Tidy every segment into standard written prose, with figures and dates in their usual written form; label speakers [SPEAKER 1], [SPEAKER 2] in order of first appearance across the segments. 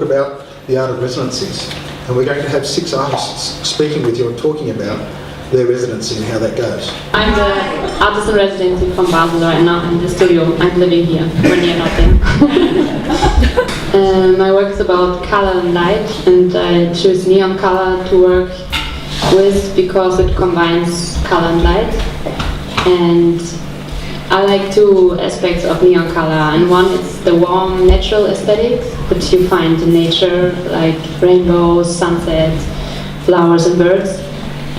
[SPEAKER 1] talk about the art of residencies, and we're going to have 6 artists speaking with you and talking about their residency and how that goes.
[SPEAKER 2] I'm the artist in residency from Basel right now in the studio. I'm living here when you're not there. My work is about color and light, and I choose neon color to work with because it combines color and light. And I like 2 aspects of neon color, and one is the warm natural aesthetic which you find in nature, like rainbows, sunsets, flowers and birds.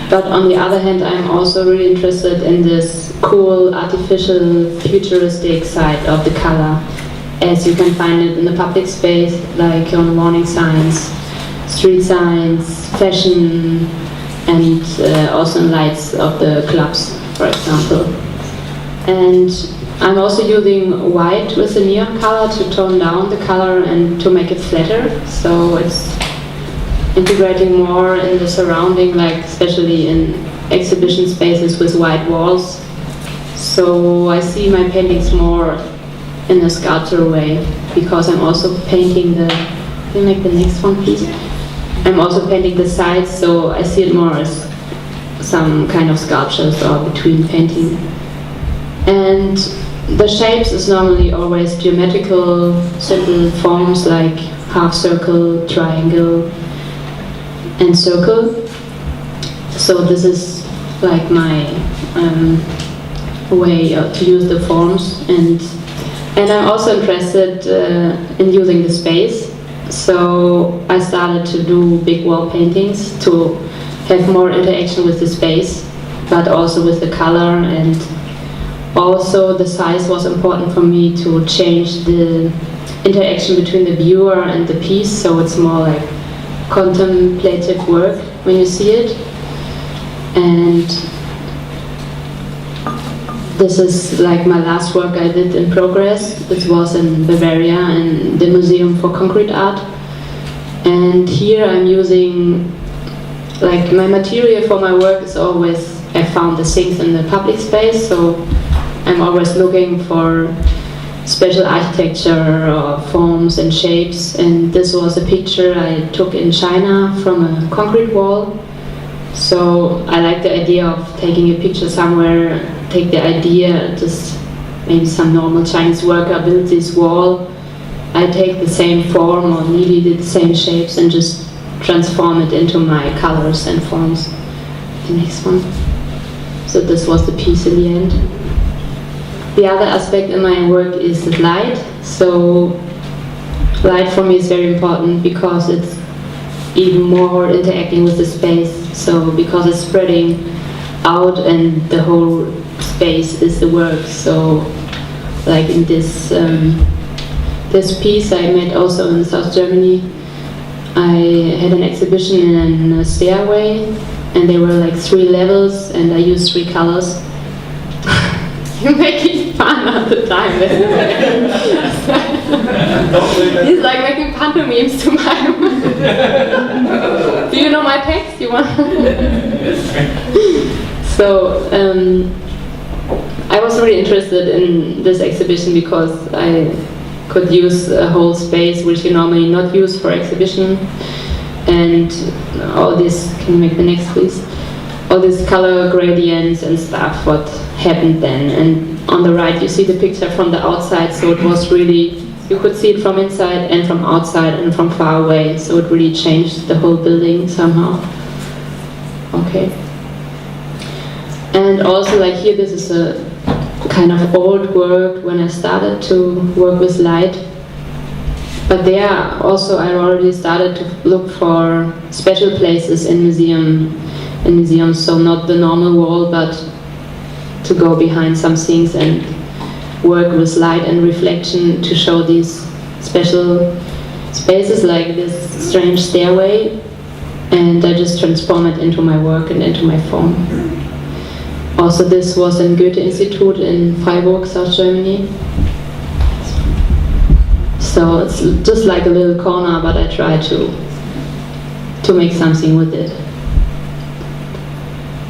[SPEAKER 2] But on the other hand, I'm also really interested in this cool, artificial, futuristic side of the color, as you can find it in the public space, like on warning signs, street signs, fashion, and also in lights of the clubs, for example. And I'm also using white with the neon color to tone down the color and to make it flatter, so it's integrating more in the surrounding, like especially in exhibition spaces with white walls. So I see my paintings more in a sculptural way, because I'm also painting the, can you make the next one please? I'm also painting the sides, so I see it more as some kind of sculptures or between painting. And the shapes is normally always geometrical, simple forms like half circle, triangle, and circle. So this is like my way to use the forms, and I'm also interested in using the space. So I started to do big wall paintings to have more interaction with the space, but also with the color, and also the size was important for me to change the interaction between the viewer and the piece, so it's more like contemplative work when you see it. And this is like my last work I did in progress. It was in Bavaria in the Museum for Concrete Art. And here I'm using, like, my material for my work is always, I found the things in the public space, so I'm always looking for special architecture or forms and shapes, and this was a picture I took in China from a concrete wall. So I like the idea of taking a picture somewhere, take the idea, just maybe some normal Chinese worker built this wall, I take the same form or nearly the same shapes and just transform it into my colors and forms. The next one. So this was the piece in the end. The other aspect in my work is the light. So light for me is very important because it's even more interacting with the space. So because it's spreading out and the whole space is the work. So like in this this piece I made also in South Germany, I had an exhibition in a stairway, and there were like 3 levels, and I used 3 colors. You're making fun all the time. He's like making pantomimes to mine. Do you know my text? You want? So I was really interested in this exhibition because I could use a whole space which you normally not use for exhibition, and all this. Can you make the next please? All these color gradients and stuff, what happened then. And on the right you see the picture from the outside, so it was really, you could see it from inside and from outside and from far away, so it really changed the whole building somehow. Okay. And also like here, this is a kind of old work when I started to work with light. But there also I already started to look for special places in museums, so not the normal wall, but to go behind some things and work with light and reflection to show these special spaces, like this strange stairway, and I just transform it into my work and into my form. Also this was in Goethe Institute in Freiburg, South Germany. So it's just like a little corner, but I try to make something with it.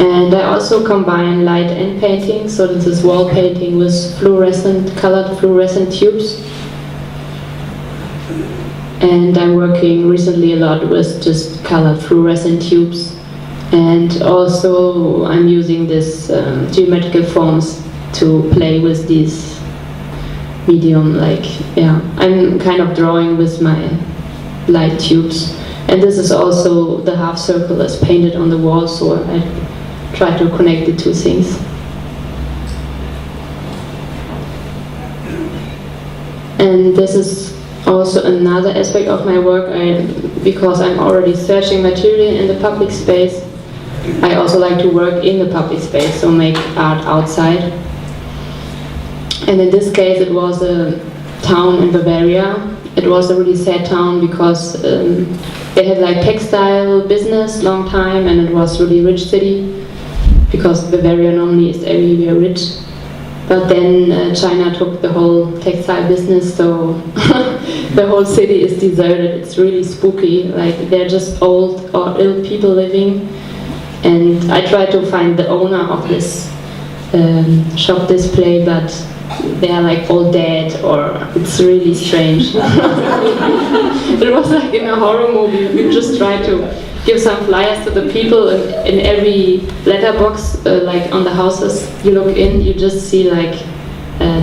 [SPEAKER 2] And I also combine light and painting, so this is wall painting with colored fluorescent tubes. And I'm working recently a lot with just colored fluorescent tubes. And also I'm using this geometrical forms to play with these medium, like, yeah, I'm kind of drawing with my light tubes. And this is also the half circle that's painted on the wall, so I try to connect the two things. And this is also another aspect of my work, because I'm already searching material in the public space. I also like to work in the public space, so make art outside. And in this case it was a town in Bavaria. It was a really sad town because they had like textile business long time, and it was really rich city because Bavaria normally is everywhere rich. But then China took the whole textile business, so the whole city is deserted. It's really spooky, like they're just old or ill people living. And I tried to find the owner of this shop display, but they are like all dead, or it's really strange. It was like in a horror movie. We just tried to give some flyers to the people, and in every letterbox, like on the houses you look in, you just see like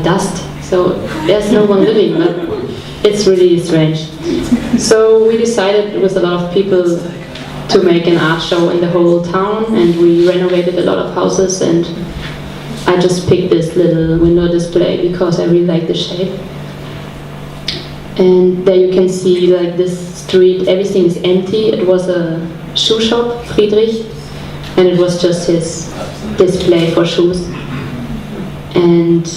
[SPEAKER 2] dust. So there's no one living, but it's really strange. So we decided with a lot of people to make an art show in the whole town, and we renovated a lot of houses, and I just picked this little window display because I really like the shape. And there you can see like this street, everything is empty. It was a shoe shop, Friedrich, and it was just his display for shoes. And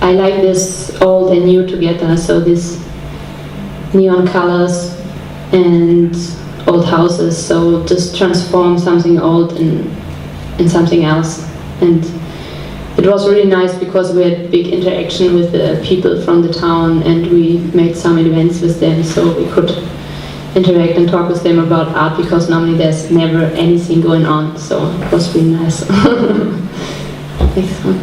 [SPEAKER 2] I like this old and new together, so these neon colors and old houses, so just transform something old in something else. And it was really nice because we had big interaction with the people from the town, and we made some events with them, so we could interact and talk with them about art, because normally there's never anything going on, so it was really nice. Next one.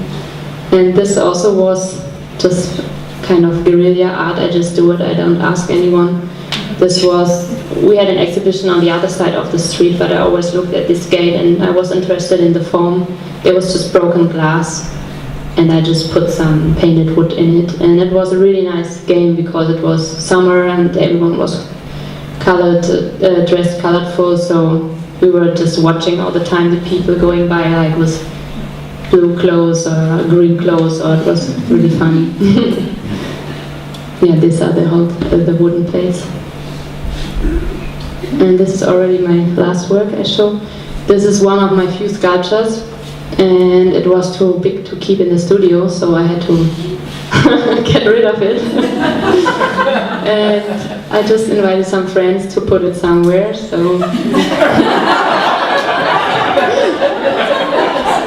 [SPEAKER 2] And this also was just kind of guerrilla art. I just do it, I don't ask anyone. This was, we had an exhibition on the other side of the street, but I always looked at this gate and I was interested in the form. It was just broken glass, and I just put some painted wood in it. And it was a really nice game because it was summer and everyone was colored, dressed colorful, so we were just watching all the time the people going by like with blue clothes or green clothes, or it was really funny. Yeah, these are the wooden plates. And this is already my last work I show. This is one of my few sculptures, and it was too big to keep in the studio, so I had to get rid of it. And I just invited some friends to put it somewhere, so...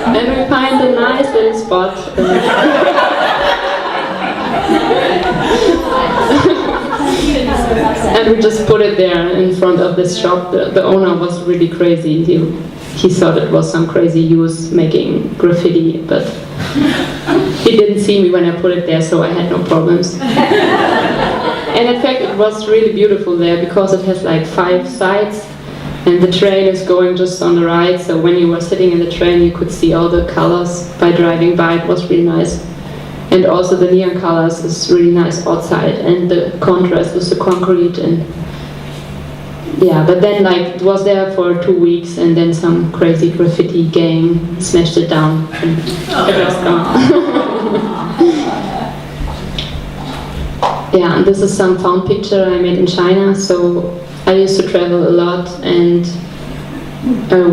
[SPEAKER 2] And we find a nice little spot. And we just put it there in front of this shop. The owner was really crazy. He thought it was some crazy youth making graffiti, but he didn't see me when I put it there, so I had no problems. And in fact, it was really beautiful there because it has like 5 sides, and the train is going just on the right, so when you were sitting in the train you could see all the colors by driving by. It was really nice. And also the neon colors is really nice outside, and the contrast with the concrete. And yeah, but then like it was there for 2 weeks, and then some crazy graffiti gang smashed it down and it was gone. Yeah, and this is some found picture I made in China. So I used to travel a lot, and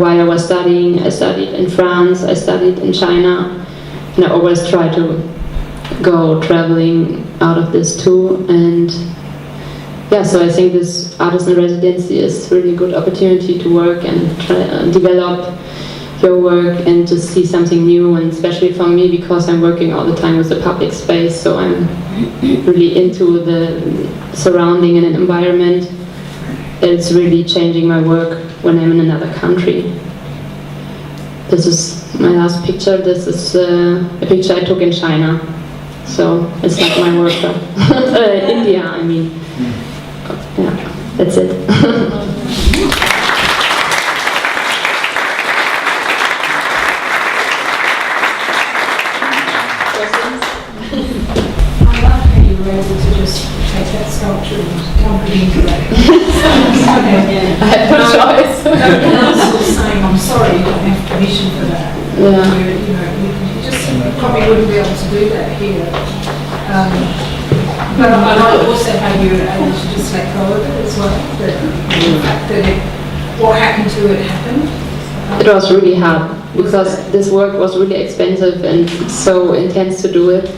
[SPEAKER 2] while I was studying, I studied in France, I studied in China, and I always try to go traveling out of this too. And yeah, so I think this artist in residency is really a good opportunity to work and try develop your work and just see something new. And especially for me, because I'm working all the time with the public space, so I'm really into the surrounding and an environment. It's really changing my work when I'm in another country. This is my last picture. This is a picture I took in China. So it's not my work, but India, I mean. That's it.
[SPEAKER 3] I love how you were able to just take that sculpture and dump it into that.
[SPEAKER 2] I had no choice.
[SPEAKER 3] And I was sort of saying, I'm sorry, you don't have permission for that.
[SPEAKER 2] Yeah.
[SPEAKER 3] You just probably wouldn't be able to do that here. But I like also how you were able to just let go of it as well. The fact that what happened to it happened.
[SPEAKER 2] It was really hard because this work was really expensive and so intense to do it.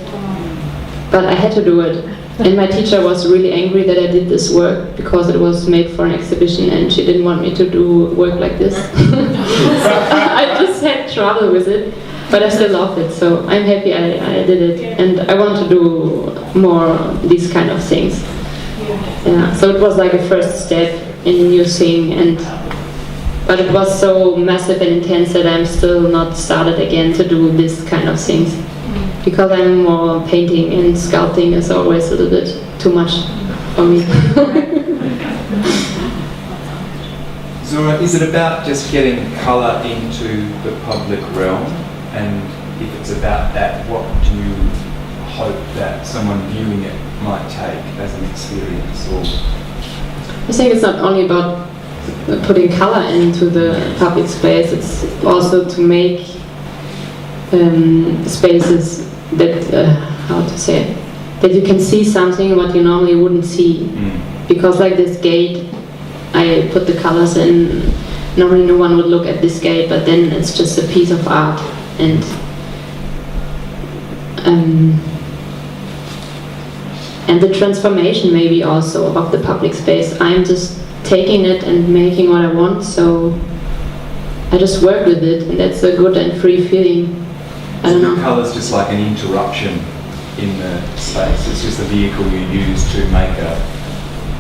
[SPEAKER 2] But I had to do it. And my teacher was really angry that I did this work because it was made for an exhibition and she didn't want me to do work like this. So I just had trouble with it, but I still love it. So I'm happy I did it, and I want to do more these kind of things. Yeah. So it was like a first step in a new thing, but it was so massive and intense that I'm still not started again to do this kind of things. Because I'm more painting and sculpting is always a little bit too much for me.
[SPEAKER 4] Zora, is it about just getting colour into the public realm? And if it's about that, what do you hope that someone viewing it might take as an experience? Or
[SPEAKER 2] I think it's not only about putting colour into the public space, it's also to make spaces that, how to say it, that you can see something what you normally wouldn't see. Because like this gate, I put the colors in, normally no one would look at this gate, but then it's just a piece of art. And the transformation maybe also of the public space. I'm just taking it and making what I want, so I just work with it, and that's a good and free feeling. I don't know.
[SPEAKER 4] The colour's just like an interruption in the space. It's just a vehicle you use to make a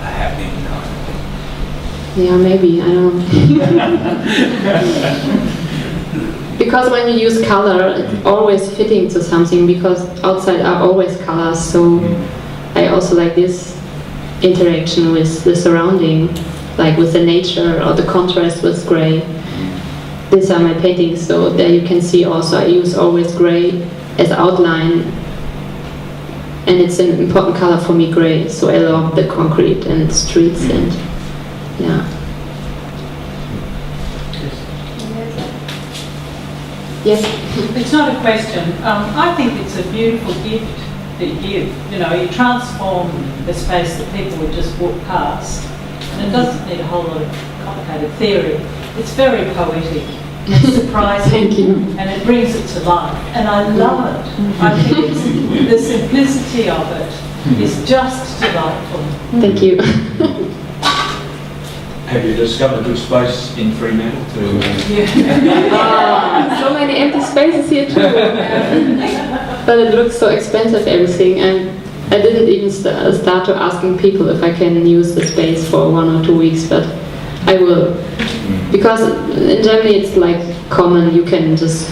[SPEAKER 4] happening kind of thing.
[SPEAKER 2] Yeah, maybe, I don't know. Because when you use color, it's always fitting to something, because outside are always colors, so I also like this interaction with the surrounding, like with the nature or the contrast with grey. These are my paintings, so there you can see also I use always grey as outline, and it's an important color for me, grey, so I love the concrete and streets and yeah. Yes?
[SPEAKER 5] It's not a question. I think it's a beautiful gift that you give. You know, you transform the space that people would just walk past, and it doesn't need a whole lot of complicated theory. It's very poetic, it's surprising,
[SPEAKER 2] Thank you.
[SPEAKER 5] and it brings it to life. And I love it. I think it's, the simplicity of it is just delightful.
[SPEAKER 2] Thank you.
[SPEAKER 6] Have you discovered good space in Fremantle to...
[SPEAKER 2] So many empty spaces here too. But it looks so expensive, everything, and I didn't even start to asking people if I can use the space for 1 or 2 weeks, but I will. Because in Germany it's like common, you can just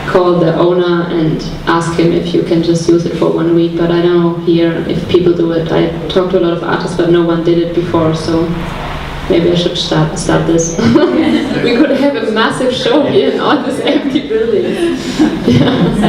[SPEAKER 2] call the owner and ask him if you can just use it for 1 week, but I don't know here if people do it. I talked to a lot of artists, but no one did it before, so maybe I should start this. We could have a massive show here in all this empty building. Yeah.